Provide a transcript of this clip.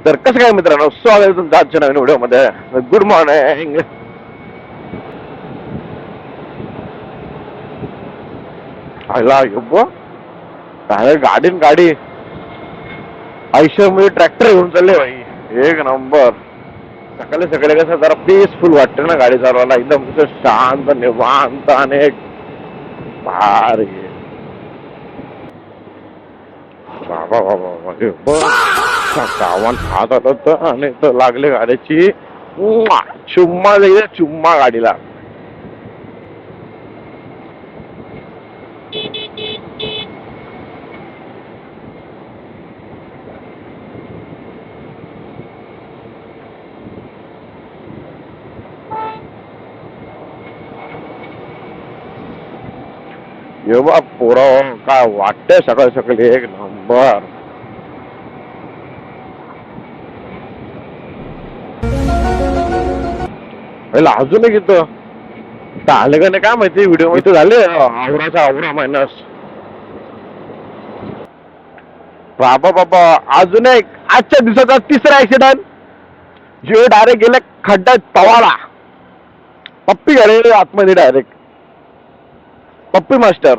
तर कसं काय मित्रांनो, स्वागत आहे तुमचं आजच्या नवीन व्हिडिओमध्ये. Good morning. आयला यब्बो, काय गाडी गाडी आयुष्यामध्ये ट्रॅक्टर घेऊन चालले भाई. एक नंबर. सकाळी सकाळी कसं जरा पीसफुल वाटतं ना गाडी चालवायला, एकदम कसं शांत निवांत आणि एक भारी. बाबा बाबा बाबा यब्बो, गावात हात आलं तर आणि तर लागले गाडीची चुम्मा जाईल, चुम्मा गाडीला. एव्हा पोरं काय वाटतंय सकाळी सकाळी एक नंबर. पहिला अजून एक इथं आले का नाही काय माहिती, व्हिडिओ इथं झाले आवराचा आवरा मायनस. बाबा बाबा, अजून एक आजच्या दिवसाचा तिसरा ऍक्सिडेंट. जे डायरेक्ट गेले खड्ड्यात तवाला. पप्पी घाले आतमध्ये डायरेक्ट. पप्पी मास्टर